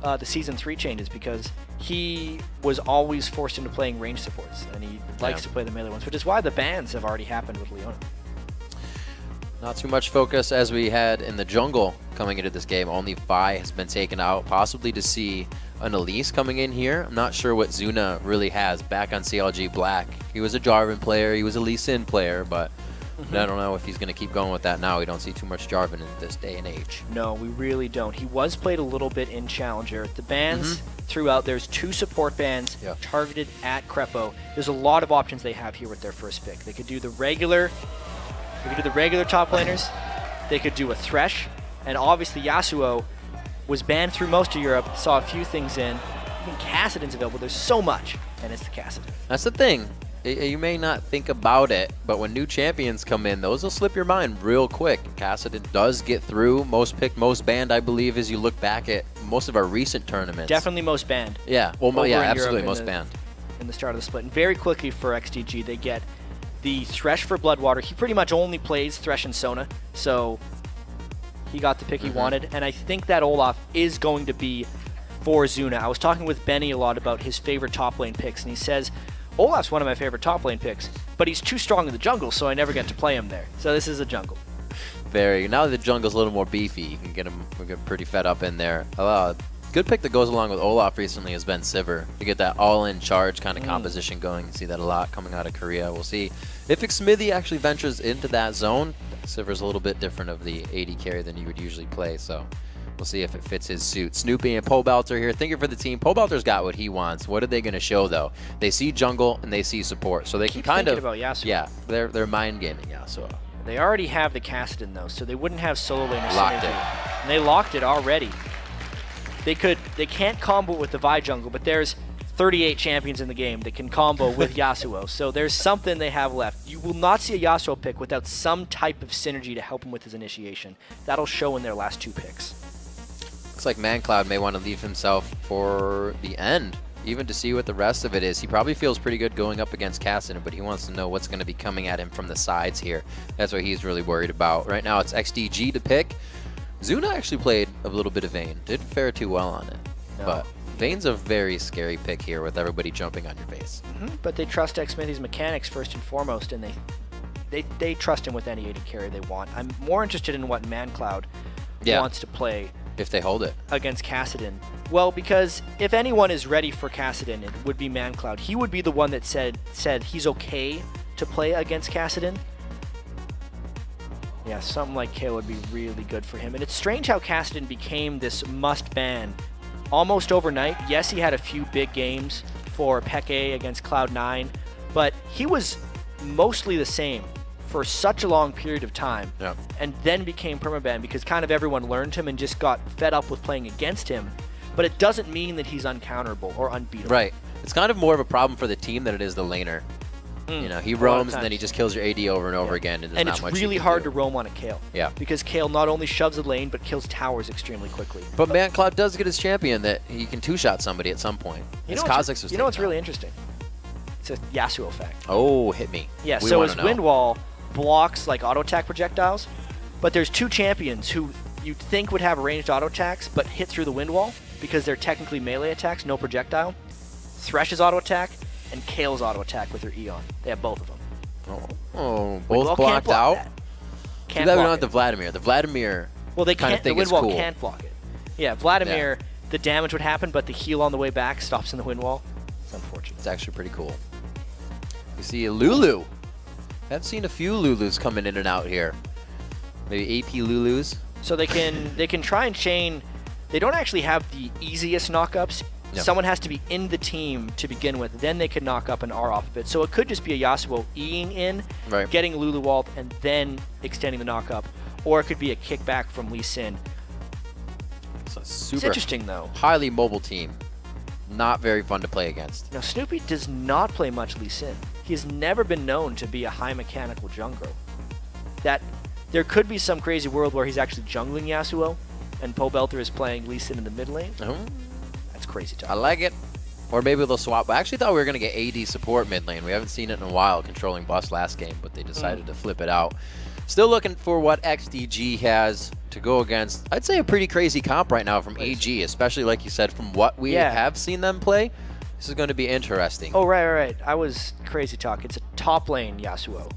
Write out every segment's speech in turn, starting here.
the Season 3 changes, because he was always forced into playing range supports, and he likes to play the melee ones, which is why the bans have already happened with Leona. Not too much focus as we had in the jungle coming into this game. Only Vi has been taken out, possibly to see an Elise coming in here. I'm not sure what Zuna really has back on CLG Black. He was a Jarvan player, he was a Lee Sin player, but I don't know if he's going to keep going with that now. We don't see too much Jarvan in this day and age. No, we really don't. He was played a little bit in Challenger. The bans throughout, there's 2 support bans targeted at Crepo. There's a lot of options they have here with their first pick. They could do the regular top laners. They could do a Thresh, and obviously Yasuo was banned through most of Europe, saw a few things in. Even Kassadin's available. There's so much, and it's the Kassadin. That's the thing. You may not think about it, but when new champions come in, those will slip your mind real quick. Kassadin does get through most picked, most banned, I believe, as you look back at most of our recent tournaments. Definitely most banned. Yeah, well, yeah, absolutely most banned. In the start of the split. And very quickly for XDG, they get the Thresh for Bloodwater. He pretty much only plays Thresh and Sona, so he got the pick he wanted. And I think that Olaf is going to be for Zuna. I was talking with Benny a lot about his favorite top lane picks, and he says, Olaf's one of my favorite top lane picks, but he's too strong in the jungle, so I never get to play him there. So this is a jungle. Very. Now that the jungle's a little more beefy, you can get him pretty fed up in there. Good pick that goes along with Olaf recently has been Sivir. To get that all-in charge kind of composition going. You see that a lot coming out of Korea. We'll see if Xmithy actually ventures into that zone. Sivir's a little bit different of the AD carry than you would usually play, so we'll see if it fits his suit. Snoopy and Pobelter here, thinking for the team. Pobelter's got what he wants. What are they going to show, though? They see jungle and they see support, so they can kind of... about Yasuo. Yeah, they're mind gaming Yasuo. They already have the Kassadin, though, so they wouldn't have solo laner Locked synergy. it. And they locked it already. They can't combo with the Vi jungle, but there's 38 champions in the game that can combo with Yasuo, so there's something they have left. You will not see a Yasuo pick without some type of synergy to help him with his initiation. That'll show in their last 2 picks. Looks like ManCloud may want to leave himself for the end, even to see what the rest of it is. He probably feels pretty good going up against Kassadin, but he wants to know what's going to be coming at him from the sides here. That's what he's really worried about. Right now it's XDG to pick. Zuna actually played a little bit of Vayne. Didn't fare too well on it. No. But Vayne's a very scary pick here with everybody jumping on your face. But they trust Xmithy's mechanics first and foremost, and they trust him with any AD carry they want. I'm more interested in what ManCloud wants to play. If they hold it. Against Kassadin. Well, because if anyone is ready for Kassadin, it would be ManCloud. He would be the one that said he's okay to play against Kassadin. Yeah, something like Kayle would be really good for him. And it's strange how Kassadin became this must-ban almost overnight. Yes, he had a few big games for Peke against Cloud9, but he was mostly the same for such a long period of time, and then became permaban because kind of everyone learned him and just got fed up with playing against him. But it doesn't mean that he's uncounterable or unbeatable. Right. It's kind of more of a problem for the team than it is the laner. You know, he roams and then he just kills your AD over and over again. And it's really hard to roam on a Kayle. Yeah. Because Kayle not only shoves the lane, but kills towers extremely quickly. But ManCloud does get his champion that he can two-shot somebody at some point. You know what's really interesting? It's a Yasuo effect. Oh, hit me. Yeah, so his Wind Wall blocks like auto attack projectiles, but there's 2 champions who you'd think would have ranged auto attacks but hit through the Wind Wall because they're technically melee attacks, no projectile. Thresh's auto attack and Kayle's auto attack with her Eon. They have both of them. Both blocked out? Can't block block not the Vladimir. The Vladimir they can't, the Wind Wall can't block it. Yeah, Vladimir, the damage would happen, but the heal on the way back stops in the Wind Wall. It's unfortunate. It's actually pretty cool. You see a Lulu. I've seen a few Lulus coming in and out here. Maybe AP Lulus. So they can try and chain. They don't actually have the easiest knockups. Yep. Someone has to be in the team to begin with. Then they can knock up an R off of it. So it could just be a Yasuo Eing in, getting Lulu walled, and then extending the knockup. Or it could be a kickback from Lee Sin. It's interesting, though. Highly mobile team. Not very fun to play against. Now, Snoopy does not play much Lee Sin. He has never been known to be a high mechanical jungler. That there could be some crazy world where he's actually jungling Yasuo, and Pobelter is playing Lee Sin in the mid lane. That's crazy talk. I like it. Or maybe they'll swap. I actually thought we were going to get AD support mid lane. We haven't seen it in a while, controlling Bust last game, but they decided to flip it out. Still looking for what XDG has to go against, I'd say, a pretty crazy comp right now from EG, especially like you said, from what we have seen them play. This is going to be interesting. Oh, right. I was crazy talk. It's a top lane Yasuo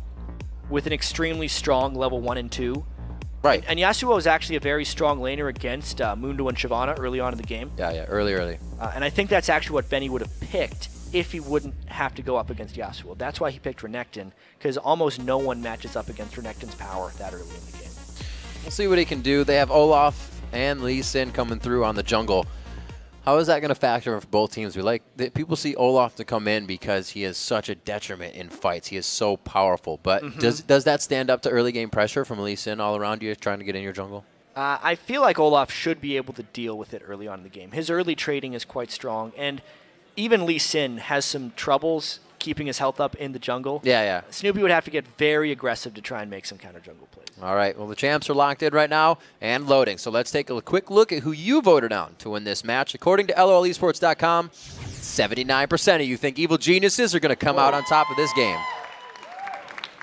with an extremely strong level 1 and 2. Right. And Yasuo is actually a very strong laner against Mundo and Shyvana early on in the game. Yeah, early. And I think that's actually what Benny would have picked if he wouldn't have to go up against Yasuo. That's why he picked Renekton, because almost no one matches up against Renekton's power that early in the game. We'll see what he can do. They have Olaf and Lee Sin coming through on the jungle. How is that going to factor in for both teams? People see Olaf to come in because he is such a detriment in fights. He is so powerful. But does that stand up to early game pressure from Lee Sin all around you trying to get in your jungle? I feel like Olaf should be able to deal with it early on in the game. His early trading is quite strong, and even Lee Sin has some troubles keeping his health up in the jungle. Yeah. Snoopy would have to get very aggressive to try and make some counter jungle plays. All right, well, the champs are locked in right now and loading. So let's take a quick look at who you voted on to win this match. According to LOLesports.com, 79% of you think Evil Geniuses are going to come out on top of this game.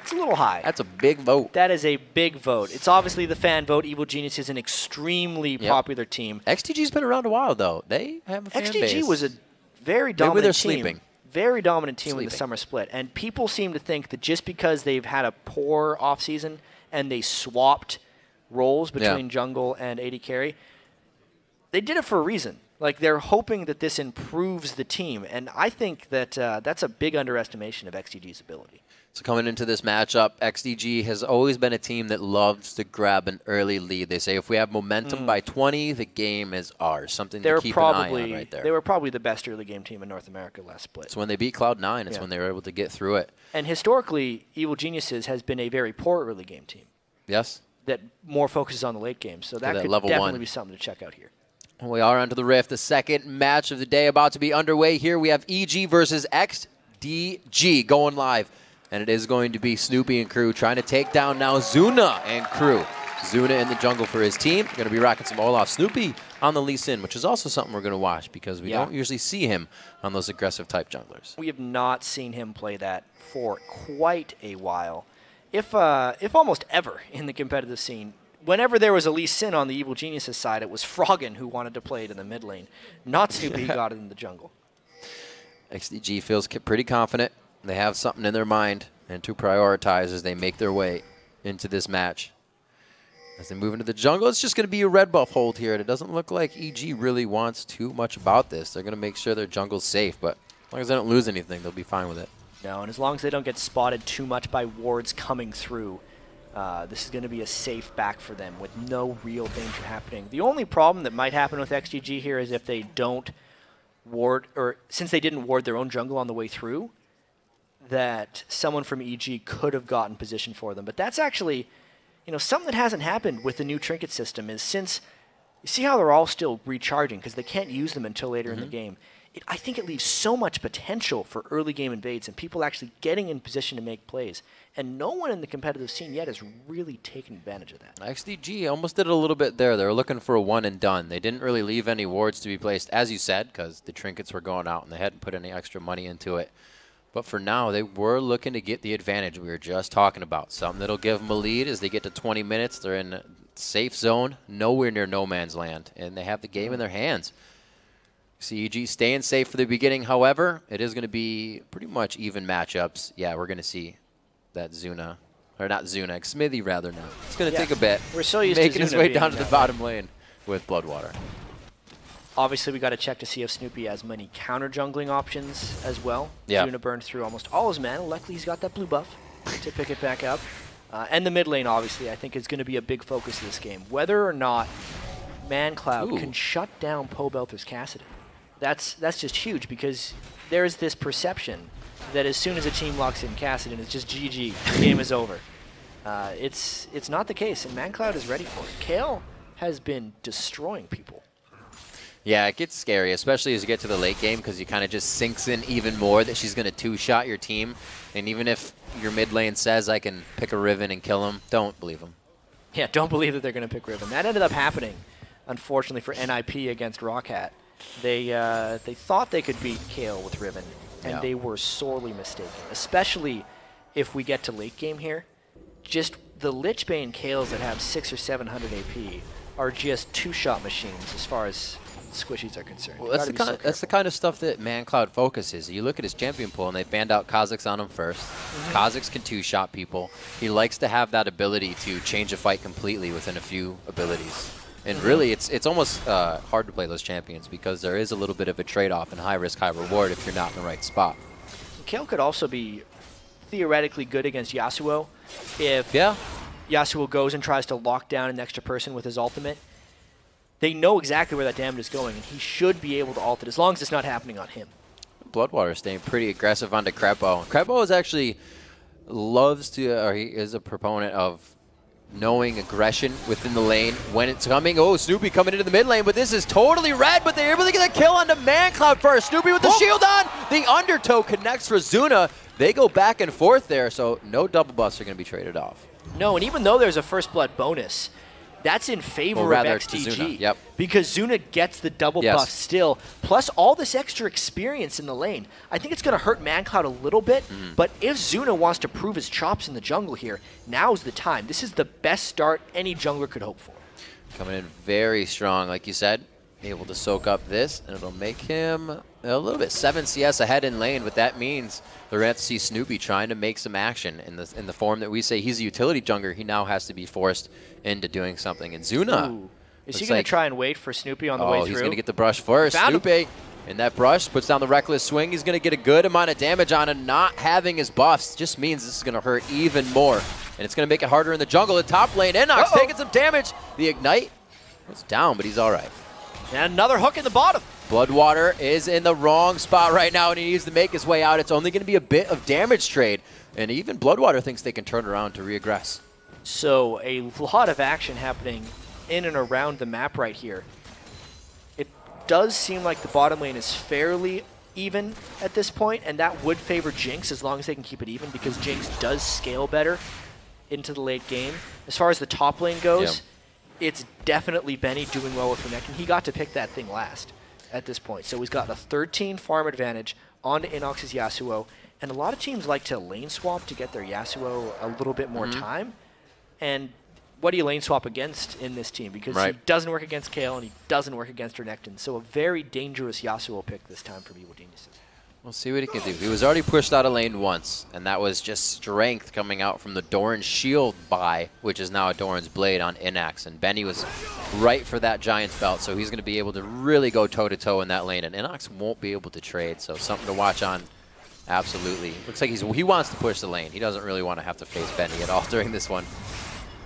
It's a little high. That's a big vote. That is a big vote. It's obviously the fan vote. Evil Genius is an extremely popular team. XDG's been around a while, though. They have a fan base. XDG was a very dominant team. Sleeping. Very dominant team in the summer split. And people seem to think that just because they've had a poor offseason and they swapped roles between jungle and AD carry, they did it for a reason. Like, they're hoping that this improves the team. And I think that that's a big underestimation of XDG's ability. So coming into this matchup, XDG has always been a team that loves to grab an early lead. They say if we have momentum by 20, the game is ours. Something to keep an eye on right there. They were probably the best early game team in North America last split. So when they beat Cloud9, it's when they were able to get through it. And historically, Evil Geniuses has been a very poor early game team. Yes. That more focuses on the late game. So that could definitely be something to check out here. We are onto the Rift. The second match of the day about to be underway here. We have EG versus XDG going live. And it is going to be Snoopy and crew trying to take down now Zuna and crew. Zuna in the jungle for his team. Going to be rocking some Olaf. Snoopy on the Lee Sin, which is also something we're going to watch because we don't usually see him on those aggressive type junglers. We have not seen him play that for quite a while. If almost ever in the competitive scene. Whenever there was a Lee Sin on the Evil Geniuses side, it was Froggen who wanted to play it in the mid lane. Not Snoopy who got it in the jungle. XDG feels pretty confident. They have something in their mind and to prioritize as they make their way into this match. As they move into the jungle, it's just going to be a red buff hold here. And it doesn't look like EG really wants too much about this. They're going to make sure their jungle's safe, but as long as they don't lose anything, they'll be fine with it. No, and as long as they don't get spotted too much by wards coming through, this is going to be a safe back for them with no real danger happening. The only problem that might happen with XGG here is if they don't ward, or since they didn't ward their own jungle on the way through, that someone from EG could have gotten position for them. But that's actually, something that hasn't happened with the new trinket system is since, you see how they're all still recharging because they can't use them until later in the game. I think it leaves so much potential for early game invades and people actually getting in position to make plays. And no one in the competitive scene yet has really taken advantage of that. XDG almost did it a little bit there. They were looking for a one and done. They didn't really leave any wards to be placed, as you said, because the trinkets were going out and they hadn't put any extra money into it. But for now, they were looking to get the advantage we were just talking about. Something that'll give them a lead as they get to 20 minutes. They're in a safe zone, nowhere near no man's land, and they have the game in their hands. CEG staying safe for the beginning. However, it is going to be pretty much even matchups. Yeah, we're going to see that Zuna, or not Zuna, Smithy rather now. It's going to take a bit. We're so used making to his way down to the bottom lane with Bloodwater. Obviously, we got to check to see if Snoopy has many counter jungling options as well. Yeah. Zuna burned through almost all his mana. Luckily, he's got that blue buff to pick it back up. And the mid lane, obviously, I think is going to be a big focus of this game. Whether or not ManCloud can shut down Pobelter's Cassidy. That's just huge because there's this perception that as soon as a team locks in Cassidy, it's just GG, the game is over. It's not the case, and ManCloud is ready for it. Kayle has been destroying people. Yeah, it gets scary, especially as you get to the late game because you kind of just sinks in even more that she's going to two-shot your team. And even if your mid lane says, I can pick a Riven and kill him, don't believe him. Yeah, don't believe that they're going to pick Riven. That ended up happening, unfortunately, for NIP against Rockhat. They thought they could beat Kayle with Riven, and they were sorely mistaken, especially if we get to late game here. Just the Lich Bane Kales that have 600 or 700 AP are just two-shot machines as far as squishies are concerned. Well, that's the kind of stuff that ManCloud focuses. You look at his champion pool, and they banned out Kha'Zix on him first. Kha'Zix can two-shot people. He likes to have that ability to change a fight completely within a few abilities. And really, it's almost hard to play those champions because there is a little bit of a trade-off in high risk, high reward if you're not in the right spot. Kale could also be theoretically good against Yasuo if Yasuo goes and tries to lock down an extra person with his ultimate. They know exactly where that damage is going, and he should be able to ult it as long as it's not happening on him. Bloodwater staying pretty aggressive onto Crepo. Crepo is actually loves to, or he is a proponent of knowing aggression within the lane when it's coming. Oh, Snoopy coming into the mid lane, but this is totally red, but they're able to get a kill onto ManCloud first. Snoopy with the shield on. The undertow connects for Zuna. They go back and forth there, so no double buffs are going to be traded off. No, and even though there's a first blood bonus, that's in favor of XDG. Zuna. Yep. Because Zuna gets the double buff still, plus all this extra experience in the lane. I think it's going to hurt ManCloud a little bit, but if Zuna wants to prove his chops in the jungle here, now's the time. This is the best start any jungler could hope for. Coming in very strong, like you said. Able to soak up this, and it'll make him a little bit 7 CS ahead in lane, but that means they're going to have to see Snoopy trying to make some action in the form that we say he's a utility jungler. He now has to be forced into doing something. And Zuna, is he going to try and wait for Snoopy on the way through? He's going to get the brush first. Snoopy, and that brush puts down the reckless swing. He's going to get a good amount of damage on him. Not having his buffs just means this is going to hurt even more, and it's going to make it harder in the jungle. The top lane, Inox taking some damage. The ignite was down, but he's all right. And another hook in the bottom. Bloodwater is in the wrong spot right now, and he needs to make his way out. It's only going to be a bit of damage trade, and even Bloodwater thinks they can turn around to reaggress. So a lot of action happening in and around the map right here. It does seem like the bottom lane is fairly even at this point, and that would favor Jinx as long as they can keep it even, because Jinx does scale better into the late game. As far as the top lane goes, it's definitely Benny doing well with Renekton. He got to pick that thing last at this point. So he's got a 13 farm advantage onto Inox's Yasuo. And a lot of teams like to lane swap to get their Yasuo a little bit more time. And what do you lane swap against in this team? Because he doesn't work against Kale and he doesn't work against Renekton. So a very dangerous Yasuo pick this time for Evil Geniuses. We'll see what he can do. He was already pushed out of lane once, and that was just strength coming out from the Doran's shield buy, which is now a Doran's blade on Inax. And Benny was right for that Giant's belt, so he's going to be able to really go toe-to-toe in that lane. And Inox won't be able to trade, so something to watch on. Absolutely. Looks like he wants to push the lane. He doesn't really want to have to face Benny at all during this one.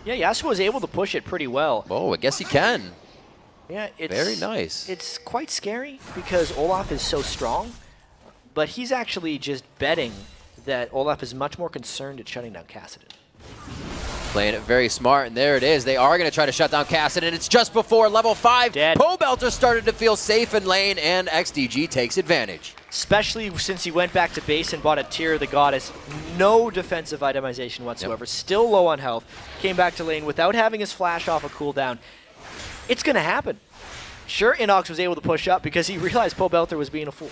Yeah, Yasuo was able to push it pretty well. Oh, I guess he can. Yeah, it's very nice. It's quite scary because Olaf is so strong. But he's actually just betting that Olaf is much more concerned at shutting down Kassadin. Playing it very smart, and there it is. They are going to try to shut down Kassadin. It's just before level 5. Pobelter started to feel safe in lane, and XDG takes advantage. Especially since he went back to base and bought a Tear of the Goddess. No defensive itemization whatsoever. Still low on health. Came back to lane without having his flash off a cooldown. It's going to happen. Sure, Inox was able to push up because he realized Pobelter was being a fool.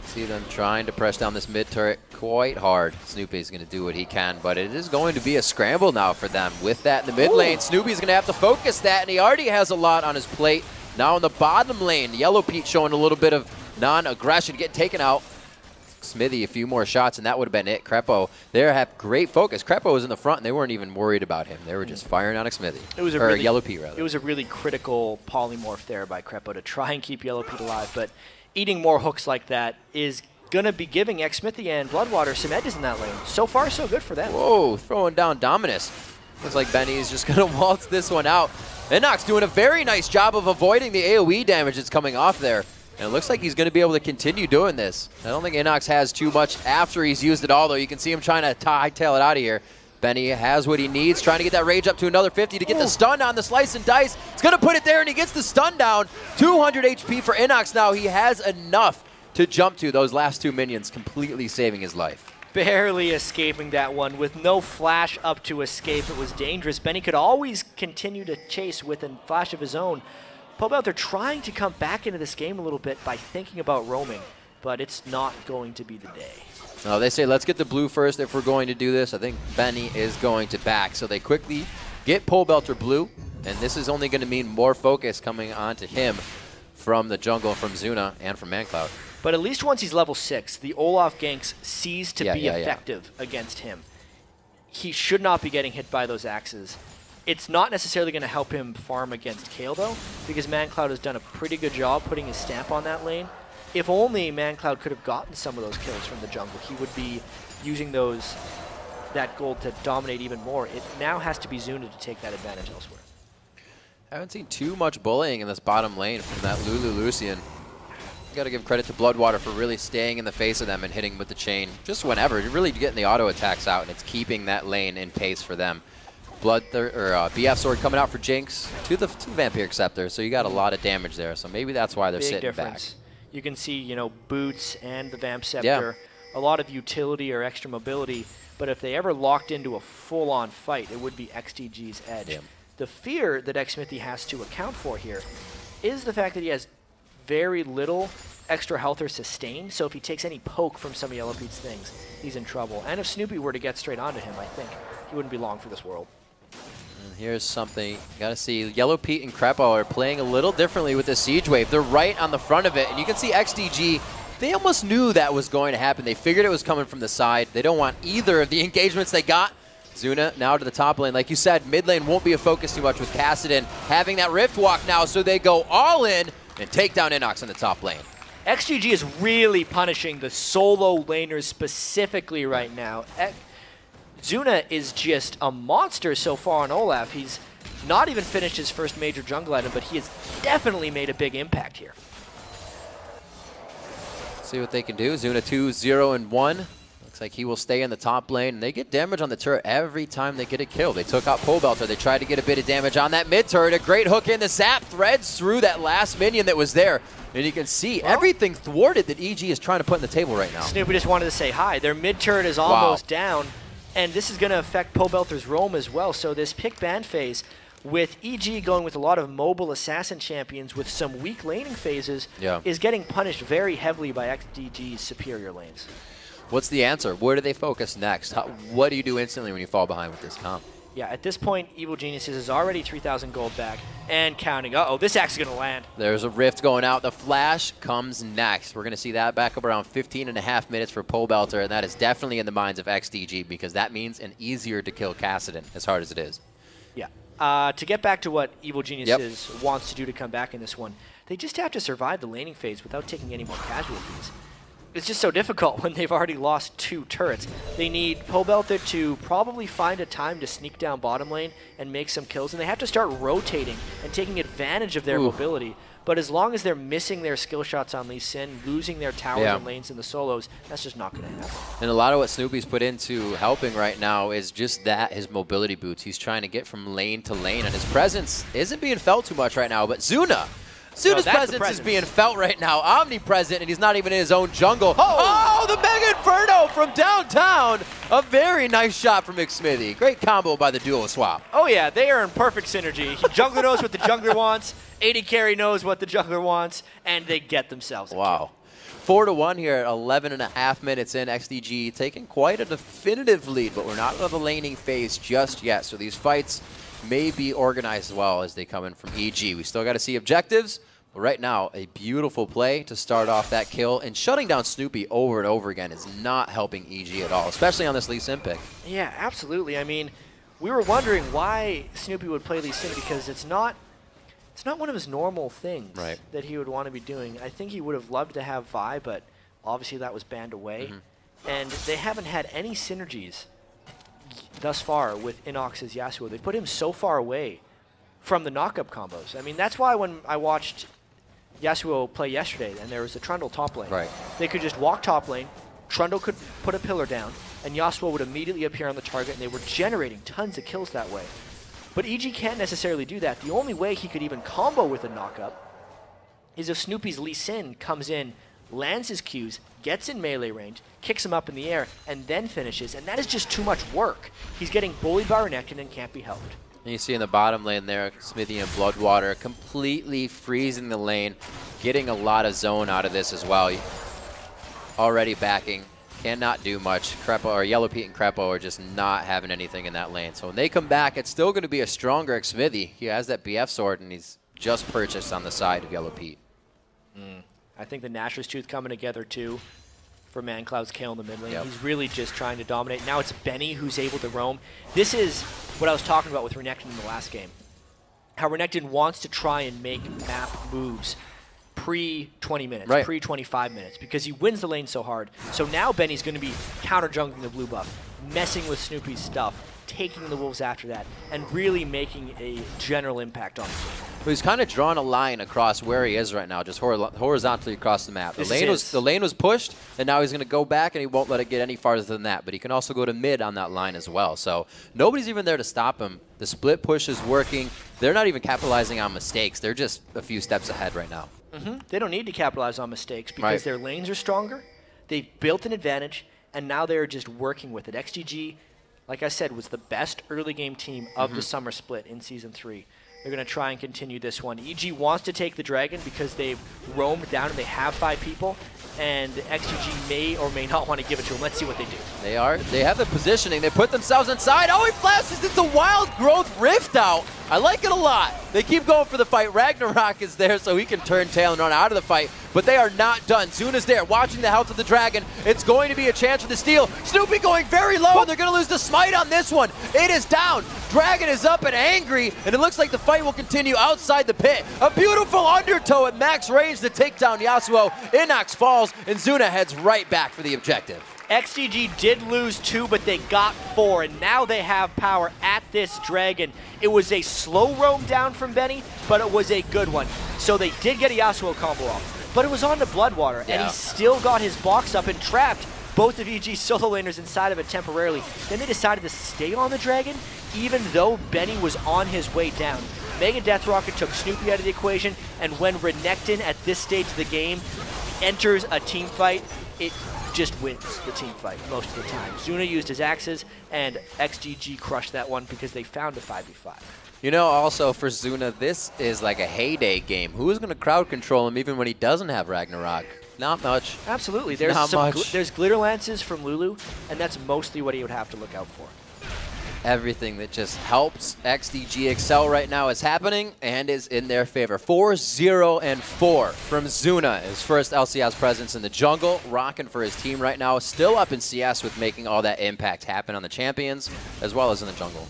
See them trying to press down this mid turret quite hard. Snoopy's going to do what he can, but it is going to be a scramble now for them. With that in the mid lane, Snoopy's going to have to focus that, and he already has a lot on his plate. Now in the bottom lane, Yellow Pete showing a little bit of non-aggression, getting taken out. Smithy a few more shots, and that would have been it. Crepo, they have great focus. Crepo was in the front, and they weren't even worried about him. They were just firing on Smithy. It was Yellow Pete, rather. It was a really critical polymorph there by Crepo to try and keep Yellow Pete alive, but eating more hooks like that is going to be giving Xsmithy and Bloodwater some edges in that lane. So far, so good for them. Whoa, throwing down Dominus. Looks like Benny's just going to waltz this one out. Inox doing a very nice job of avoiding the AoE damage that's coming off there. And it looks like he's going to be able to continue doing this. I don't think Inox has too much after he's used it all, though. You can see him trying to hightail it out of here. Benny has what he needs, trying to get that rage up to another 50 to get the stun on the slice and dice. He's going to put it there, and he gets the stun down. 200 HP for Inox now. He has enough to jump to those last 2 minions, completely saving his life. Barely escaping that one with no flash up to escape. It was dangerous. Benny could always continue to chase with a flash of his own. Pobelter trying to come back into this game a little bit by thinking about roaming, but it's not going to be the day. No, they say let's get the blue first if we're going to do this. I think Benny is going to back. So they quickly get Pole Belter blue, and this is only going to mean more focus coming onto him from the jungle, from Zuna, and from ManCloud. But at least once he's level 6, the Olaf ganks cease to be effective against him. He should not be getting hit by those axes. It's not necessarily going to help him farm against Kayle, though, because ManCloud has done a pretty good job putting his stamp on that lane. If only ManCloud could have gotten some of those kills from the jungle, he would be using that gold to dominate even more. It now has to be Zuna to take that advantage elsewhere. I haven't seen too much bullying in this bottom lane from that Lulu Lucian. You got to give credit to Bloodwater for really staying in the face of them and hitting with the chain just whenever. You're really getting the auto attacks out, and it's keeping that lane in pace for them. BF Sword coming out for Jinx to the Vampire Scepter, so you got a lot of damage there. So maybe that's why they're sitting back. You can see, you know, Boots and the Vamp Scepter, a lot of utility or extra mobility, but if they ever locked into a full-on fight, it would be XDG's edge. Yeah. The fear that Xmithy has to account for here is the fact that he has very little extra health or sustain, so if he takes any poke from some of Yellow Pete's things, he's in trouble. And if Snoopy were to get straight onto him, I think he wouldn't be long for this world. And here's something you gotta see. Yellow Pete and Krepo are playing a little differently with the Siege Wave. They're right on the front of it, and you can see XDG, they almost knew that was going to happen. They figured it was coming from the side. They don't want either of the engagements they got. Zuna now to the top lane. Like you said, mid lane won't be a focus too much with Kassadin having that Rift Walk now, so they go all in and take down Inox in the top lane. XGG is really punishing the solo laners specifically right now. Zuna is just a monster so far on Olaf. He's not even finished his first major jungle item, but he has definitely made a big impact here. See what they can do. Zuna 2-0-1. Looks like he will stay in the top lane, and they get damage on the turret every time they get a kill. They took out Pole Belter. They tried to get a bit of damage on that mid turret. A great hook in. The zap threads through that last minion that was there. And you can see everything thwarted that EG is trying to put on the table right now. Snoopy just wanted to say hi. Their mid turret is almost down, and this is going to affect Pole Belter's roam as well. So this pick ban phase, with EG going with a lot of mobile assassin champions with some weak laning phases, is getting punished very heavily by XDG's superior lanes. What's the answer? Where do they focus next? What do you do instantly when you fall behind with this comp? Yeah, at this point, Evil Geniuses is already 3,000 gold back and counting. Uh-oh, this axe is going to land. There's a rift going out. The flash comes next. We're going to see that back up around 15.5 minutes for Pole Belter, and that is definitely in the minds of XDG because that means an easier to kill Kassadin, as hard as it is. Yeah. To get back to what Evil Geniuses wants to do to come back in this one, they just have to survive the laning phase without taking any more casualties. It's just so difficult when they've already lost 2 turrets. They need Pole Belter to probably find a time to sneak down bottom lane and make some kills, and they have to start rotating and taking advantage of their mobility. But as long as they're missing their skill shots on Lee Sin, losing their towers and lanes in the solos, that's just not going to happen. And a lot of what Snoopy's put into helping right now is just that, his mobility boots. He's trying to get from lane to lane, and his presence isn't being felt too much right now. But Zuna's presence is being felt right now, omnipresent, and he's not even in his own jungle. Oh, the Mega Inferno from downtown. A very nice shot from McSmithy. Great combo by the duo swap. Oh yeah, they are in perfect synergy. Jungler knows what the jungler wants, AD carry knows what the jungler wants, and they get themselves a kill. 4-1 here at 11.5 minutes in. XDG taking quite a definitive lead, but we're not in the laning phase just yet, so these fights may be organized well as they come in from EG. We still got to see objectives, but right now, a beautiful play to start off that kill, and shutting down Snoopy over and over again is not helping EG at all, especially on this Lee Sin pick. Yeah, absolutely. I mean, we were wondering why Snoopy would play Lee Sin because it's not one of his normal things that he would want to be doing. I think he would have loved to have Vi, but obviously that was banned away. And they haven't had any synergies thus far with Inox's Yasuo. They put him so far away from the knockup combos. I mean, that's why when I watched Yasuo play yesterday and there was a Trundle top lane, they could just walk top lane, Trundle could put a pillar down, and Yasuo would immediately appear on the target, and they were generating tons of kills that way. But EG can't necessarily do that. The only way he could even combo with a knockup is if Snoopy's Lee Sin comes in, lands his Qs, gets in melee range, kicks him up in the air, and then finishes, and that is just too much work. He's getting bullied by Renekton and can't be helped. And you see in the bottom lane there, Smithy and Bloodwater completely freezing the lane, getting a lot of zone out of this as well. Already backing cannot do much. Crepo, or Yellow Pete and Crepo are just not having anything in that lane. So when they come back, it's still going to be a stronger Xmithy. He has that BF sword, and he's just purchased on the side of Yellow Pete. I think the Nashor's Tooth coming together, too, for ManCloud's Kale in the mid lane. Yep. He's really just trying to dominate. Now it's Benny who's able to roam. This is what I was talking about with Renekton in the last game. How Renekton wants to try and make map moves pre-20 minutes, right. pre-25 minutes, because he wins the lane so hard. So now Benny's going to be counter-jungling the blue buff, messing with Snoopy's stuff, taking the wolves after that, and really making a general impact on the game. He's kind of drawn a line across where he is right now, just horizontally across the map. The lane was pushed, and now he's going to go back, and he won't let it get any farther than that. But he can also go to mid on that line as well. So nobody's even there to stop him. The split push is working. They're not even capitalizing on mistakes. They're just a few steps ahead right now. They don't need to capitalize on mistakes because their lanes are stronger. They've built an advantage, and now they're just working with it. XDG, like I said, was the best early game team of the summer split in Season 3. They're going to try and continue this one. EG wants to take the Dragon because they've roamed down and they have 5 people, and XDG may or may not want to give it to them. Let's see what they do. They are. They have the positioning. They put themselves inside. Oh, he flashes into Wild Growth Rift out. I like it a lot. They keep going for the fight. Ragnarok is there so he can turn tail and run out of the fight, but they are not done. Zuna's there watching the health of the Dragon. It's going to be a chance for the steal. Snoopy going very low, and they're going to lose the smite on this one. It is down. Dragon is up and angry, and it looks like the fight will continue outside the pit. A beautiful undertow at max range to take down Yasuo. Inox falls, and Zuna heads right back for the objective. XDG did lose 2, but they got 4, and now they have power at this Dragon. It was a slow roam down from Benny, but it was a good one. So they did get a Yasuo combo off, but it was on to Bloodwater, and he still got his box up and trapped both of EG's solo laners inside of it temporarily. Then they decided to stay on the Dragon, even though Benny was on his way down. Mega Death Rocket took Snoopy out of the equation, and when Renekton at this stage of the game enters a team fight, it just wins the team fight most of the time. Zuna used his axes, and XGG crushed that one because they found a 5v5. You know, also for Zuna, this is like a heyday game. Who is going to crowd control him even when he doesn't have Ragnarok? Not much. Absolutely. There's there's glitter lances from Lulu, and that's mostly what he would have to look out for. Everything that just helps XDG excel right now is happening and is in their favor. 4-0-4 from Zuna, his first LCS presence in the jungle, rocking for his team right now. Still up in CS with making all that impact happen on the champions, as well as in the jungle.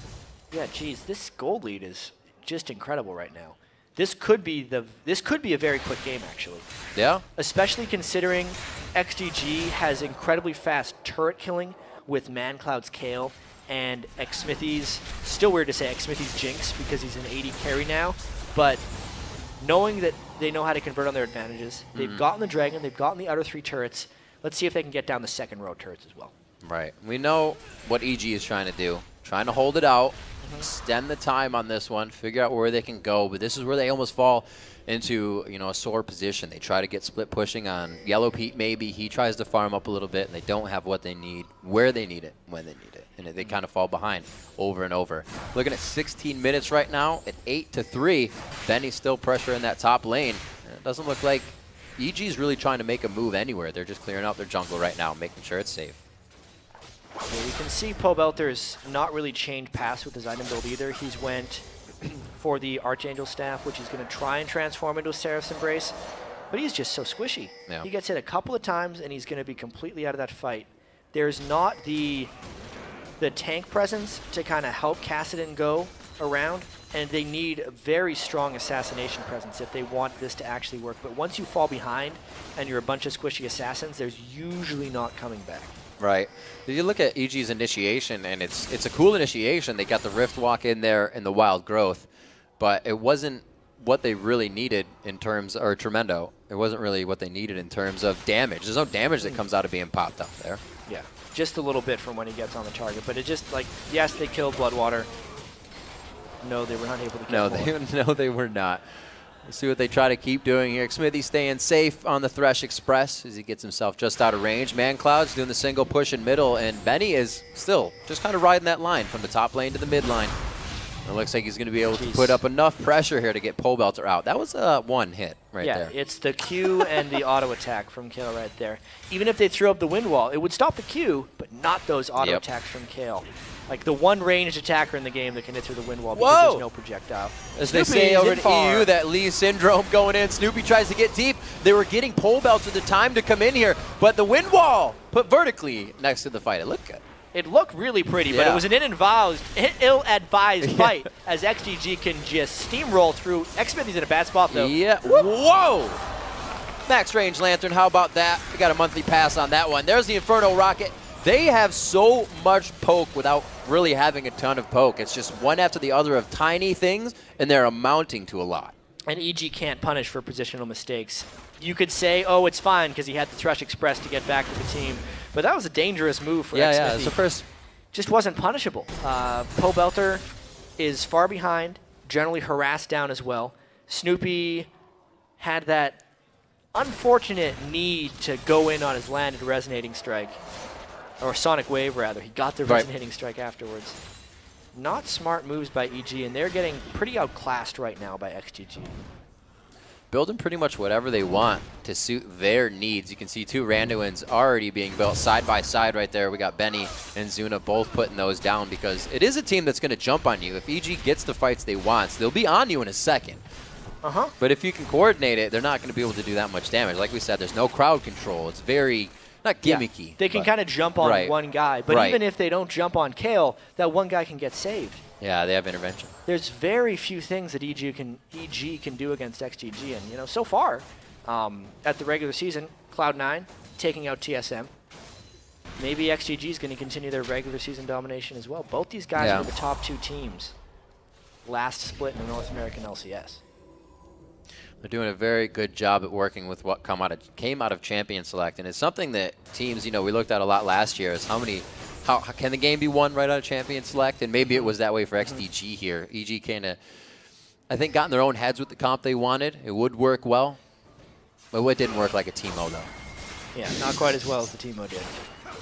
Yeah, geez, this gold lead is just incredible right now. This could be a very quick game, actually. Yeah. Especially considering XDG has incredibly fast turret killing with ManCloud's Kale, and Xmithy's, still weird to say Xmithy's Jinx because he's an 80 carry now, but knowing that they know how to convert on their advantages, they've gotten the Dragon, they've gotten the other 3 turrets. Let's see if they can get down the second row turrets as well. Right. We know what EG is trying to do. Trying to hold it out, extend the time on this one, figure out where they can go, but this is where they almost fall into, you know, a sore position. They try to get split pushing on Yellow Pete maybe. He tries to farm up a little bit, and they don't have what they need, where they need it, when they need it. And they kind of fall behind over and over. Looking at 16 minutes right now at 8-3. Benny's still pressuring that top lane. And it doesn't look like EG is really trying to make a move anywhere. They're just clearing out their jungle right now, making sure it's safe. Yeah, you can see Pobelter's not really changed paths with his item build either. He's went for the Archangel Staff, which he's going to try and transform into a Seraph's Embrace, but he's just so squishy. Yeah. He gets hit a couple of times, and he's going to be completely out of that fight. There's not the tank presence to kind of help Kassadin go around, and they need a very strong assassination presence if they want this to actually work. But once you fall behind and you're a bunch of squishy assassins, there's usually not coming back. Right. Did you look at EG's initiation, and it's a cool initiation. They got the Rift Walk in there and the Wild Growth, but it wasn't what they really needed in terms, or Tremendo, it wasn't really what they needed in terms of damage. There's no damage that comes out of being popped up there. Yeah, just a little bit from when he gets on the target, but it just, like, yes, they killed Bloodwater. No, they were not able to kill No, they were not. We'll see what they try to keep doing here. Xmithy staying safe on the Thresh Express as he gets himself just out of range. ManCloud's doing the single push in middle, and Benny is still just kind of riding that line from the top lane to the mid line. It looks like he's going to be able to put up enough pressure here to get Pole Belter out. That was one hit right there. Yeah, it's the Q and the auto attack from Kale right there. Even if they threw up the wind wall, it would stop the Q, but not those auto attacks from Kale. Like the one ranged attacker in the game that can hit through the wind wall because there's no projectile. As they say over in EU, that Lee syndrome going in. Snoopy tries to get deep. They were getting Pole Belter the time to come in here, but the wind wall put vertically next to the fight. It looked good. It looked really pretty, but it was an ill-advised fight as XDG can just steamroll through. X-Smithy's in a bad spot, though. Yeah. Whoa! Max Range Lantern, how about that? We got a monthly pass on that one. There's the Inferno Rocket. They have so much poke without really having a ton of poke. It's just one after the other of tiny things, and they're amounting to a lot. And EG can't punish for positional mistakes. You could say, oh, it's fine because he had the Thrush Express to get back to the team. But that was a dangerous move for X-Smithy. Yeah, it's the first. Just wasn't punishable. Pole Belter is far behind, generally harassed down as well. Snoopy had that unfortunate need to go in on his landed resonating strike. Or Sonic Wave, rather. He got the resonating strike afterwards. Not smart moves by EG, and they're getting pretty outclassed right now by XDG. Building pretty much whatever they want to suit their needs. You can see two Randuins already being built side by side right there. We got Benny and Zuna both putting those down because it is a team that's going to jump on you. If EG gets the fights they want, they'll be on you in a second. But if you can coordinate it, they're not going to be able to do that much damage. Like we said, there's no crowd control. It's very... not gimmicky. Yeah, they can kind of jump on one guy, but even if they don't jump on Kale, that one guy can get saved. Yeah, they have intervention. There's very few things that EG can do against XDG, and you know, so far, at the regular season, Cloud9 taking out TSM. Maybe XDG is going to continue their regular season domination as well. Both these guys were the top two teams last split in the North American LCS. They're doing a very good job at working with what came out of Champion Select, and it's something that teams, you know, we looked at a lot last year. Is how can the game be won right out of Champion Select? And maybe it was that way for XDG here. EG kind of, I think, got in their own heads with the comp they wanted. It would work well, but it didn't work like a Teemo though. Yeah, not quite as well as the Teemo did.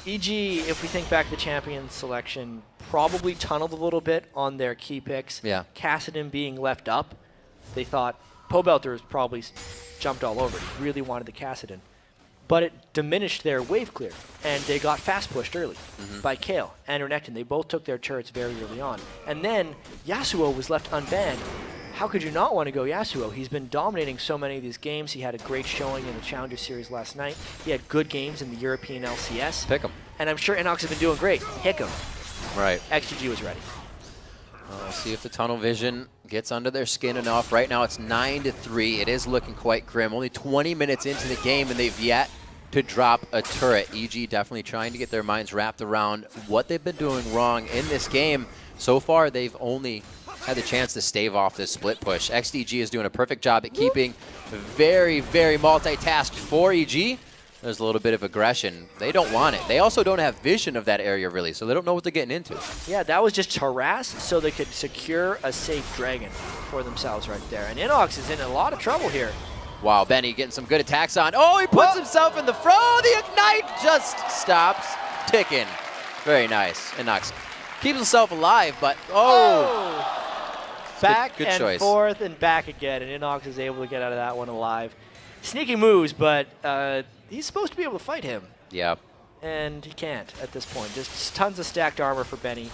EG, if we think back to the Champion Selection, probably tunneled a little bit on their key picks. Yeah. Kassadin being left up, they thought Pole Belter was probably jumped all over it. He really wanted the Kassadin. But it diminished their wave clear, and they got fast pushed early by Kale and Renekton. They both took their turrets very early on. And then Yasuo was left unbanned. How could you not want to go Yasuo? He's been dominating so many of these games. He had a great showing in the Challenger Series last night. He had good games in the European LCS. Pick him. And I'm sure Inox has been doing great. Pick him. Right. XDG was ready. We'll see if the tunnel vision gets under their skin enough. Right now it's 9-3. It is looking quite grim. Only 20 minutes into the game, and they've yet to drop a turret. EG definitely trying to get their minds wrapped around what they've been doing wrong in this game. So far, they've only had the chance to stave off this split push. XDG is doing a perfect job at keeping very, very multitasked for EG. There's a little bit of aggression. They don't want it. They also don't have vision of that area, really, so they don't know what they're getting into. Yeah, that was just harass so they could secure a safe dragon for themselves right there. And Inox is in a lot of trouble here. Wow, Benny getting some good attacks on. Oh, he puts himself in the throw. The Ignite just stops ticking. Very nice. Inox keeps himself alive, but back good and choice. Forth and back again, and Inox is able to get out of that one alive. Sneaky moves, but he's supposed to be able to fight him. Yep. And he can't at this point. Just tons of stacked armor for Benny.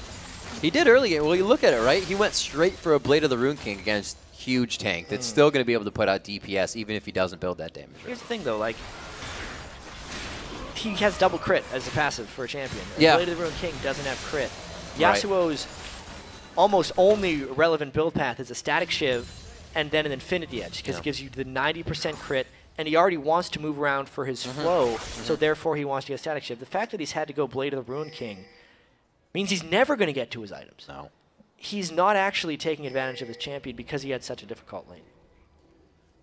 He did early. Well, you look at it, right? He went straight for a Blade of the Rune King against huge tank that's still going to be able to put out DPS even if he doesn't build that damage. Here's the thing, though. Like, he has double crit as a passive for a champion. Yeah. Blade of the Rune King doesn't have crit. Yasuo's almost only relevant build path is a static shiv and then an infinity edge because it gives you the 90% crit, and he already wants to move around for his flow, so therefore he wants to get static shiv. The fact that he's had to go Blade of the Rune King means he's never going to get to his items. No. He's not actually taking advantage of his champion because he had such a difficult lane.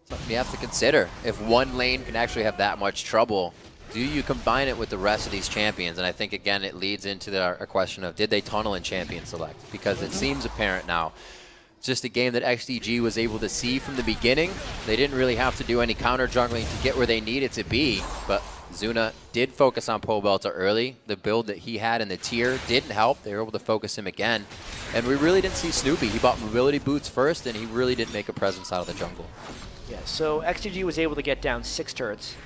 Something you have to consider. If one lane can actually have that much trouble, do you combine it with the rest of these champions? And I think, again, it leads into our question of, did they tunnel in Champion Select? Because it seems apparent now. It's just a game that XDG was able to see from the beginning. They didn't really have to do any counter jungling to get where they needed to be. But Zuna did focus on Pole Belter early. The build that he had in the tier didn't help. They were able to focus him again. And we really didn't see Snoopy. He bought mobility boots first, and he really didn't make a presence out of the jungle. Yeah, so XDG was able to get down 6 turrets.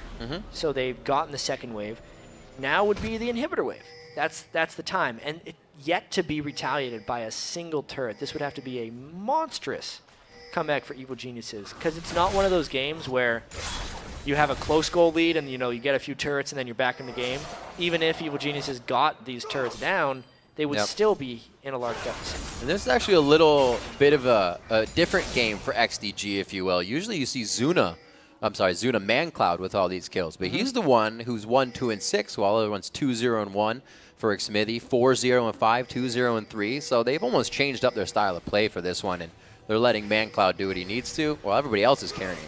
So they've gotten the second wave. Now would be the inhibitor wave. That's the time. And yet to be retaliated by a single turret. This would have to be a monstrous comeback for Evil Geniuses, because it's not one of those games where you have a close goal lead and you get a few turrets and then you're back in the game. Even if Evil Geniuses got these turrets down, they would still be in a large deficit. And this is actually a little bit of a different game for XDG, if you will. Usually you see Zuna Man-Cloud with all these kills, but he's the one who's 1, 2, and 6, while the other one's 2, 0, and 1 for Xmithy, 4, 0, and 5, 2, 0, and 3. So they've almost changed up their style of play for this one, and they're letting Man-Cloud do what he needs to, while everybody else is carrying.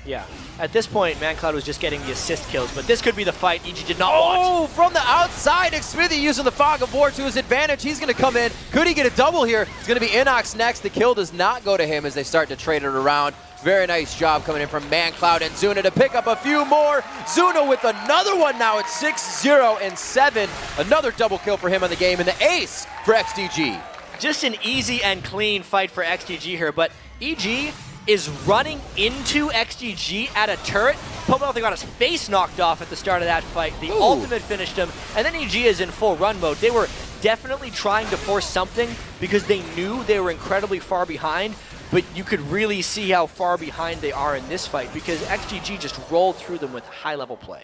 Yeah. At this point, Man-Cloud was just getting the assist kills, but this could be the fight EG did not want. Oh, from the outside, Xmithy using the Fog of War to his advantage. He's going to come in. Could he get a double here? It's going to be Inox next. The kill does not go to him as they start to trade it around. Very nice job coming in from Man-Cloud and Zuna to pick up a few more. Zuna with another one now at 6, 0, and 7. Another double kill for him on the game, and the ace for XDG. Just an easy and clean fight for XDG here, but EG is running into XDG at a turret. Pobelter got his face knocked off at the start of that fight. The ultimate finished him, and then EG is in full run mode. They were definitely trying to force something because they knew they were incredibly far behind, but you could really see how far behind they are in this fight because XDG just rolled through them with high-level play.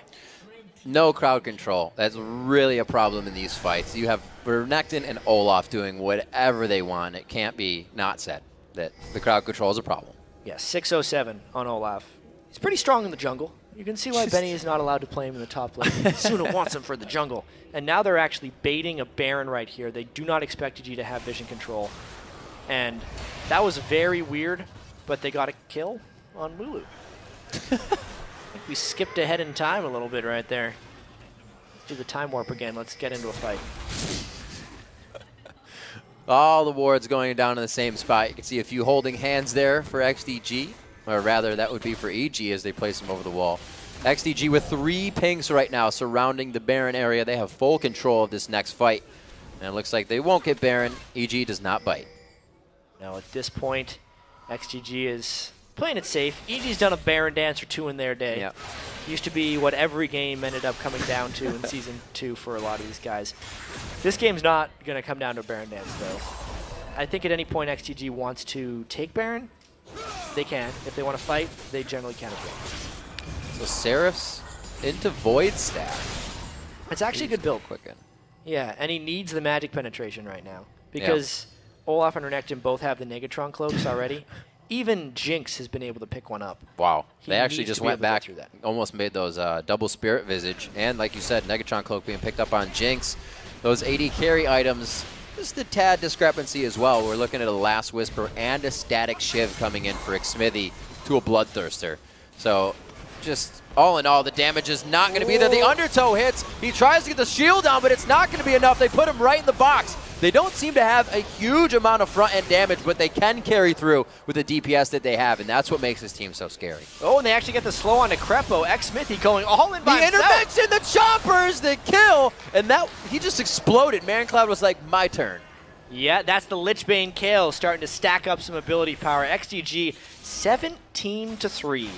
No crowd control. That's really a problem in these fights. You have Renekton and Olaf doing whatever they want. It can't be not said that the crowd control is a problem. Yeah, 607 on Olaf. He's pretty strong in the jungle. You can see why Benny is not allowed to play him in the top lane. Suna wants him for the jungle. And now they're actually baiting a Baron right here. They do not expect EG to have vision control. And that was very weird, but they got a kill on Mulu. I think we skipped ahead in time a little bit right there. Let's do the time warp again. Let's get into a fight. All the wards going down in the same spot. You can see a few holding hands there for XDG, or rather that would be for EG as they place them over the wall. XDG with 3 pings right now surrounding the Baron area. They have full control of this next fight. And it looks like they won't get Baron. EG does not bite. Now at this point, XDG is playing it safe. EG's done a Baron dance or 2 in their day. Yep. Used to be what every game ended up coming down to in Season 2 for a lot of these guys. This game's not going to come down to a Baron dance, though. I think at any point XDG wants to take Baron, they can. If they want to fight, they generally can as well. So Seraph's into Void Staff. It's actually a good build. Quicken. Yeah, and he needs the magic penetration right now because Olaf and Renekton both have the Negatron cloaks already. Even Jinx has been able to pick one up. Wow. He they actually just went back, through that. almost made those double Spirit Visage. And like you said, Negatron Cloak being picked up on Jinx. Those AD carry items, just a tad discrepancy as well. We're looking at a Last Whisper and a Static Shiv coming in for Xmithy to a Bloodthirster. So just all in all, the damage is not going to be there. The Undertow hits. He tries to get the shield down, but it's not going to be enough. They put him right in the box. They don't seem to have a huge amount of front-end damage, but they can carry through with the DPS that they have, and that's what makes this team so scary. Oh, and they actually get the slow on to Crepo. Xmithy going all in by himself. The intervention, the choppers, the kill, and that he just exploded. Man-Cloud was like, my turn. Yeah, that's the Lichbane kill, starting to stack up some ability power. XDG 17-3.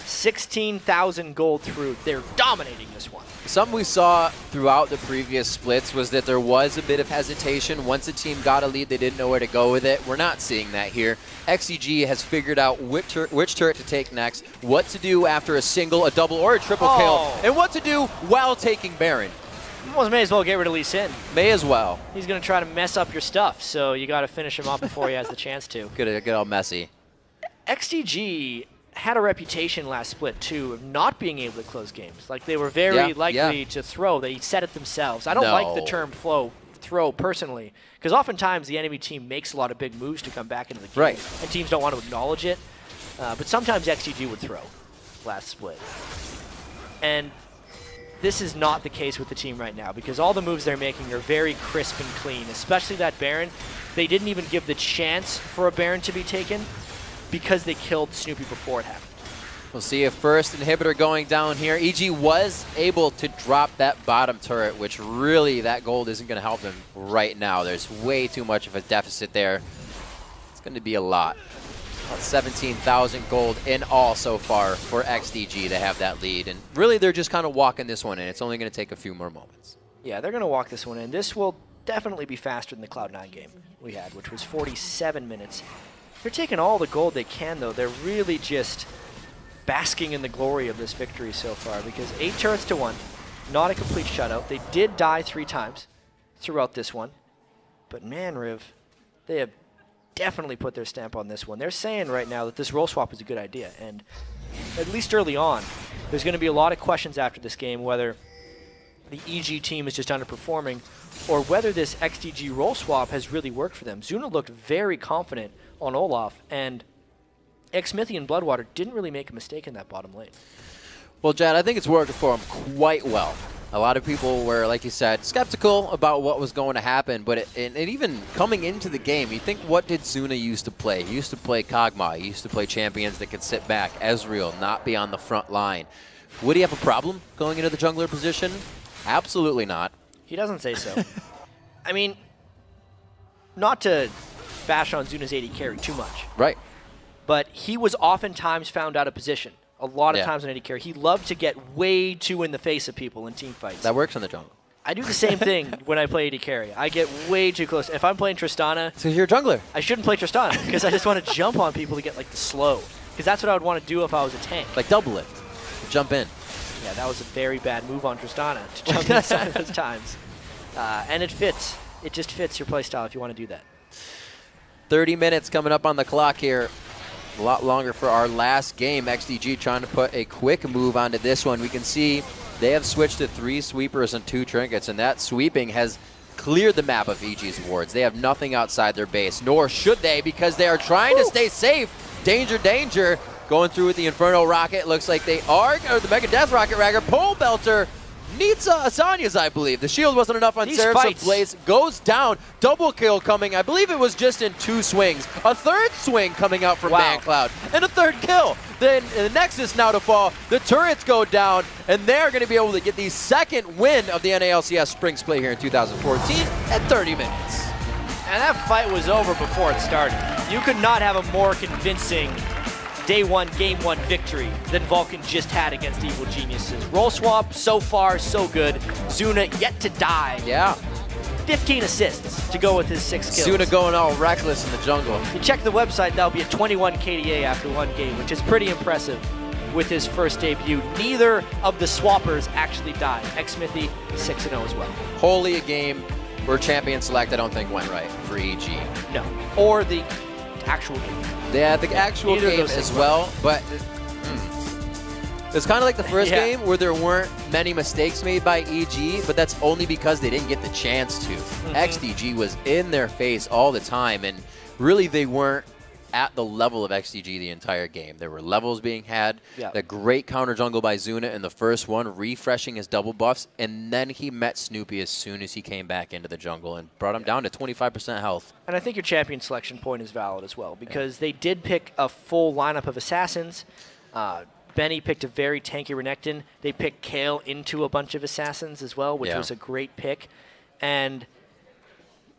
16,000 gold through. They're dominating this one. Something we saw throughout the previous splits was that there was a bit of hesitation. Once a team got a lead, they didn't know where to go with it. We're not seeing that here. XDG has figured out which turret to take next, what to do after a single, a double, or a triple kill, and what to do while taking Baron. Well, may as well get rid of Lee Sin. May as well. He's going to try to mess up your stuff, so you got to finish him off before he has the chance to. Get all messy. XDG had a reputation last split, too, of not being able to close games. Like, they were very likely to throw. They said it themselves. I don't like the term throw personally, because oftentimes the enemy team makes a lot of big moves to come back into the game, and teams don't want to acknowledge it. But sometimes XDG would throw last split. And this is not the case with the team right now, because all the moves they're making are very crisp and clean, especially that Baron. They didn't even give the chance for a Baron to be taken, because they killed Snoopy before it happened. We'll see if first inhibitor going down here. EG was able to drop that bottom turret, which really that gold isn't going to help them right now. There's way too much of a deficit there. It's going to be a lot. About 17,000 gold in all so far for XDG to have that lead. And really, they're just kind of walking this one in. It's only going to take a few more moments. Yeah, they're going to walk this one in. This will definitely be faster than the Cloud9 game we had, which was 47 minutes. They're taking all the gold they can, though. They're really just basking in the glory of this victory so far, because 8 turrets to 1, not a complete shutout. They did die 3 times throughout this one. But man, Riv, they have definitely put their stamp on this one. They're saying right now that this role swap is a good idea, and at least early on, there's going to be a lot of questions after this game whether the EG team is just underperforming or whether this XDG role swap has really worked for them. Zuna looked very confident on Olaf, and Xmithy and Bloodwater didn't really make a mistake in that bottom lane. Well, Jad, I think it's working for him quite well. A lot of people were, like you said, skeptical about what was going to happen, but even coming into the game, you think, what did Zuna used to play? He used to play Kog'Maw. He used to play champions that could sit back, Ezreal, not be on the front line. Would he have a problem going into the jungler position? Absolutely not. He doesn't say so. I mean, not to bash on Zuna's AD carry too much. Right. But he was oftentimes found out of position. A lot of times on AD carry. He loved to get way too in the face of people in team fights. That works in the jungle. I do the same thing when I play AD carry. I get way too close. If I'm playing Tristana, so you're a jungler. I shouldn't play Tristana because I just want to jump on people to get like the slow. Because that's what I would want to do if I was a tank. Like double lift. Jump in. Yeah, that was a very bad move on Tristana to jump inside those times. And it fits. It just fits your playstyle if you want to do that. 30 minutes coming up on the clock here. A lot longer for our last game. XDG trying to put a quick move onto this one. We can see they have switched to 3 sweepers and 2 trinkets, and that sweeping has cleared the map of EG's wards. They have nothing outside their base, nor should they, because they are trying to stay safe. Danger, danger. Going through with the Inferno Rocket. Looks like they are, or the Mega Death Rocket Ragger. Pole Belter needs Asania's, I believe. The shield wasn't enough on Seraph, so Blaze goes down. Double kill coming. I believe it was just in 2 swings. A third swing coming out from ManCloud. And a third kill. Then the Nexus now to fall. The turrets go down, and they're going to be able to get the 2nd win of the LCS Spring Split here in 2014 at 30 minutes. And that fight was over before it started. You could not have a more convincing Day 1, Game 1 victory than Vulcan just had against Evil Geniuses. Role swap, so far, so good. Zuna yet to die. Yeah. 15 assists to go with his 6 kills. Zuna going all reckless in the jungle. If you check the website, that'll be a 21 KDA after 1 game, which is pretty impressive with his first debut. Neither of the swappers actually died. Xmithy 6-0 as well. Wholly a game where champion select I don't think went right for EG. No. Or the actual game. Yeah, the actual game as well, but it's kind of like the first game where there weren't many mistakes made by EG, but that's only because they didn't get the chance to. XDG was in their face all the time, and really they weren't at the level of XDG the entire game. There were levels being had. The great counter jungle by Zuna in the first one, refreshing his double buffs, and then he met Snoopy as soon as he came back into the jungle and brought him down to 25% health. And I think your champion selection point is valid as well, because they did pick a full lineup of assassins. Benny picked a very tanky Renekton. They picked Kale into a bunch of assassins as well, which was a great pick. And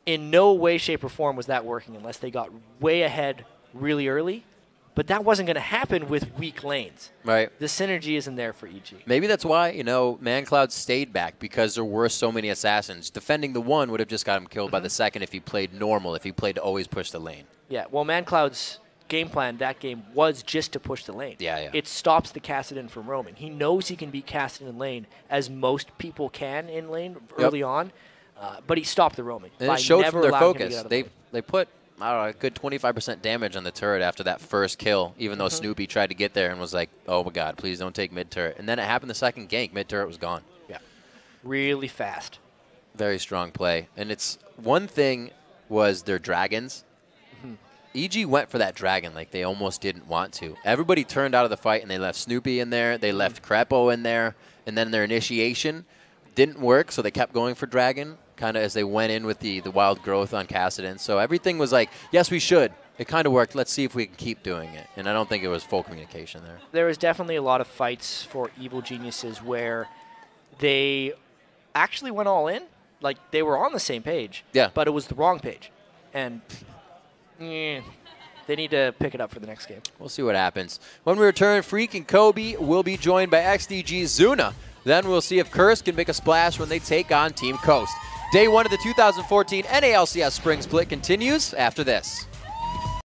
in no way, shape, or form was that working unless they got way ahead really early, but that wasn't going to happen with weak lanes. Right. The synergy isn't there for EG. Maybe that's why, you know, ManCloud stayed back, because there were so many assassins. Defending the one would have just got him killed by the second if he played normal, if he played to always push the lane. Yeah, well, ManCloud's game plan that game was just to push the lane. Yeah. It stops the Kassadin from roaming. He knows he can beat Kassadin in lane, as most people can in lane early on, but he stopped the roaming. And it showed from their focus. They put, I don't know, a good 25% damage on the turret after that first kill, even though Snoopy tried to get there and was like, oh my god, please don't take mid-turret. And then it happened the second gank, mid-turret was gone. Yeah, really fast. Very strong play. And it's one thing was their dragons. EG went for that dragon like they almost didn't want to. Everybody turned out of the fight, and they left Snoopy in there, they left Crepo in there, and then their initiation didn't work, so they kept going for dragon, kind of as they went in with the wild growth on Kassadin. So everything was like, yes, we should. it kind of worked. Let's see if we can keep doing it. And I don't think it was full communication there. There was definitely a lot of fights for Evil Geniuses where they actually went all in. Like, they were on the same page. Yeah. But it was the wrong page. And they need to pick it up for the next game. We'll see what happens. When we return, Freak and Kobe will be joined by XDG Zuna. Then we'll see if Curse can make a splash when they take on Team Coast. Day 1 of the 2014 NALCS Spring Split continues after this.